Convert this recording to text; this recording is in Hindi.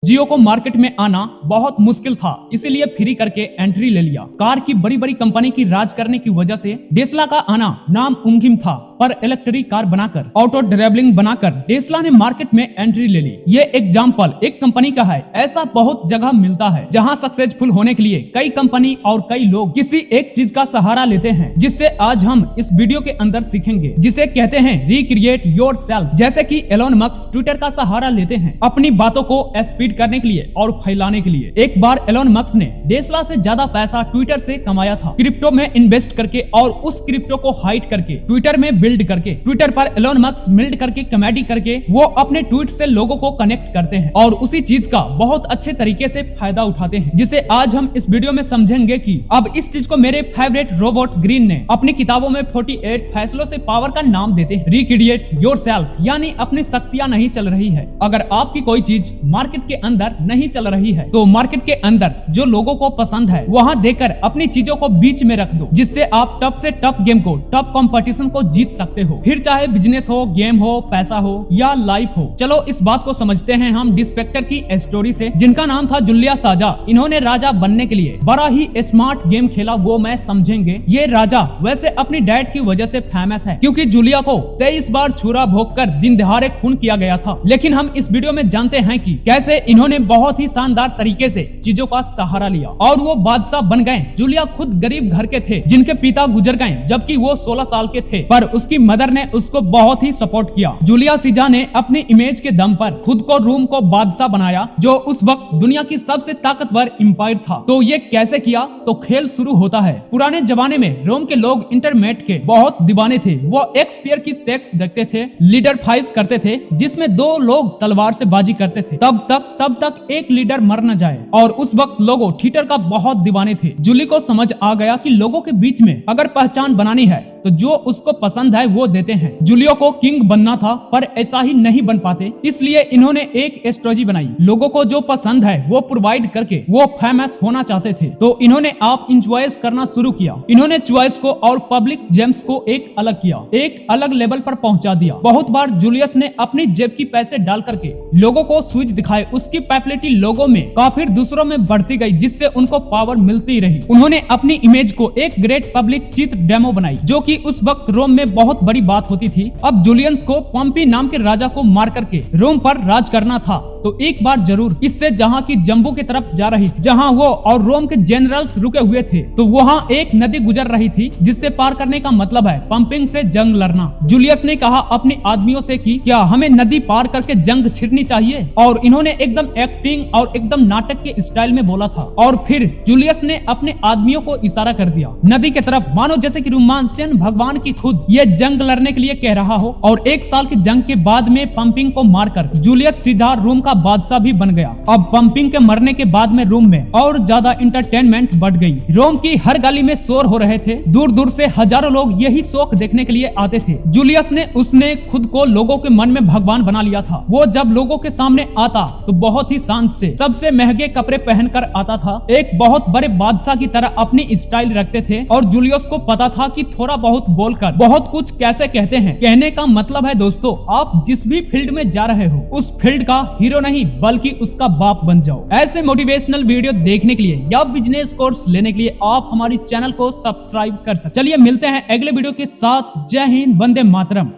जियो को मार्केट में आना बहुत मुश्किल था, इसीलिए फ्री करके एंट्री ले लिया। कार की बड़ी बड़ी कंपनी की राज करने की वजह से टेस्ला का आना नामुमकिन था, पर इलेक्ट्रिक कार बनाकर, ऑटो ड्राइवलिंग बनाकर टेस्ला ने मार्केट में एंट्री ले ली। ये एग्जाम्पल एक कंपनी का है। ऐसा बहुत जगह मिलता है जहां सक्सेसफुल होने के लिए कई कंपनी और कई लोग किसी एक चीज का सहारा लेते हैं, जिससे आज हम इस वीडियो के अंदर सीखेंगे, जिसे कहते हैं रिक्रिएट योरसेल्फ। जैसे कि एलोन मस्क ट्विटर का सहारा लेते हैं अपनी बातों को स्पीड करने के लिए और फैलाने के लिए। एक बार एलोन मस्क ने टेस्ला से ज्यादा पैसा ट्विटर से कमाया था, क्रिप्टो में इन्वेस्ट करके और उस क्रिप्टो को हाइड करके ट्विटर में बिल्ड करके। ट्विटर पर एलोन मस्क बिल्ड करके कॉमेडी करके वो अपने ट्वीट से लोगों को कनेक्ट करते हैं और उसी चीज का बहुत अच्छे तरीके से फायदा उठाते हैं, जिसे आज हम इस वीडियो में समझेंगे। कि अब इस चीज को मेरे फेवरेट रोबोट ग्रीन ने अपनी किताबों में 48 फैसलों से पावर का नाम देते हैं। रिक्रिएट योरसेल्फ यानी अपनी शक्तियां नहीं चल रही है। अगर आपकी कोई चीज मार्केट के अंदर नहीं चल रही है तो मार्केट के अंदर जो लोगों को पसंद है वहां देकर अपनी चीजों को बीच में रख दो, जिससे आप टफ से टफ गेम को, टफ कंपटीशन को जीत सकते हो। फिर चाहे बिजनेस हो, गेम हो, पैसा हो या लाइफ हो। चलो इस बात को समझते हैं हम डिस्पेक्टर की स्टोरी से, जिनका नाम था जूलिया साजा। इन्होंने राजा बनने के लिए बड़ा ही स्मार्ट गेम खेला, वो मैं समझेंगे। ये राजा वैसे अपनी डैड की वजह से फेमस है, क्योंकि जूलिया को 23 बार छुरा भोग कर दिन दहाड़े खून किया गया था। लेकिन हम इस वीडियो में जानते हैं कि कैसे इन्होंने बहुत ही शानदार तरीके से चीजों का सहारा लिया और वो बादशाह बन गए। जूलिया खुद गरीब घर के थे, जिनके पिता गुजर गए जबकि वो 16 साल के थे, पर उसकी मदर ने उसको बहुत ही सपोर्ट किया। जूलिया सीजा ने अपनी इमेज के दम पर खुद को रोम को बादशाह बनाया, जो उस वक्त दुनिया की सबसे ताकतवर एम्पायर था। तो ये कैसे किया? तो खेल शुरू होता है। पुराने जमाने में रोम के लोग इंटरनेट के बहुत दीवाने थे। वो शेक्सपियर की सेक्स देखते थे, लीडर फाइट करते थे जिसमें 2 लोग तलवार से बाजी करते थे, तब तक एक लीडर मर न जाए। और उस वक्त लोगों थिएटर का बहुत दीवाने थे। जूली को समझ आ गया कि लोगों के बीच में अगर पहचान बनानी है तो जो उसको पसंद है वो देते हैं। जूलियो को किंग बनना था, पर ऐसा ही नहीं बन पाते, इसलिए इन्होंने एक स्ट्रेटजी बनाई। लोगों को जो पसंद है वो प्रोवाइड करके वो फेमस होना चाहते थे, तो इन्होंने आप चॉइस करना शुरू किया। इन्होंने चॉइस को और पब्लिक जेम्स को एक अलग किया, एक अलग लेवल पर पहुंचा दिया। बहुत बार जूलियस ने अपनी जेब की पैसे डाल करके लोगों को स्विच दिखाए। उसकी पॉपुलैरिटी लोगों में काफी दूसरों में बढ़ती गई, जिससे उनको पावर मिलती रही। उन्होंने अपनी इमेज को एक ग्रेट पब्लिक चित्र डेमो बनाई, जो कि उस वक्त रोम में बहुत बड़ी बात होती थी। अब जूलियंस को पॉम्पी नाम के राजा को मार करके रोम पर राज करना था, तो एक बार जरूर इससे जहां की जम्बू की तरफ जा रही थी, जहां वो और रोम के जनरल्स रुके हुए थे, तो वहां एक नदी गुजर रही थी, जिससे पार करने का मतलब है पंपिंग से जंग लड़ना। जूलियस ने कहा अपने आदमियों से कि क्या हमें नदी पार करके जंग छिड़नी चाहिए, और इन्होंने एकदम एक्टिंग और एकदम नाटक के स्टाइल में बोला था। और फिर जूलियस ने अपने आदमियों को इशारा कर दिया नदी की तरफ, मानो जैसे कि रोमांसियन भगवान की खुद ये जंग लड़ने के लिए कह रहा हो। और 1 साल की जंग के बाद में पंपिंग को मारकर जूलियस सीधा रोम का बादशाह भी बन गया। अब पंपिंग के मरने के बाद में रोम में और ज्यादा इंटरटेनमेंट बढ़ गई। रोम की हर गली में शोर हो रहे थे, दूर दूर से हजारों लोग यही शौक देखने के लिए आते थे। जूलियस ने उसने खुद को लोगों के मन में भगवान बना लिया था। वो जब लोगों के सामने आता तो बहुत ही शांत से सबसे महंगे कपड़े पहनकर आता था, एक बहुत बड़े बादशाह की तरह अपनी स्टाइल रखते थे। और जूलियस को पता था कि थोड़ा बहुत बोलकर बहुत कुछ कैसे कहते हैं। कहने का मतलब है दोस्तों, आप जिस भी फील्ड में जा रहे हो उस फील्ड का हीरो नहीं बल्कि उसका बाप बन जाओ। ऐसे मोटिवेशनल वीडियो देखने के लिए या बिजनेस कोर्स लेने के लिए आप हमारी चैनल को सब्सक्राइब कर सकते। चलिए मिलते हैं अगले वीडियो के साथ। जय हिंद, वंदे मातरम।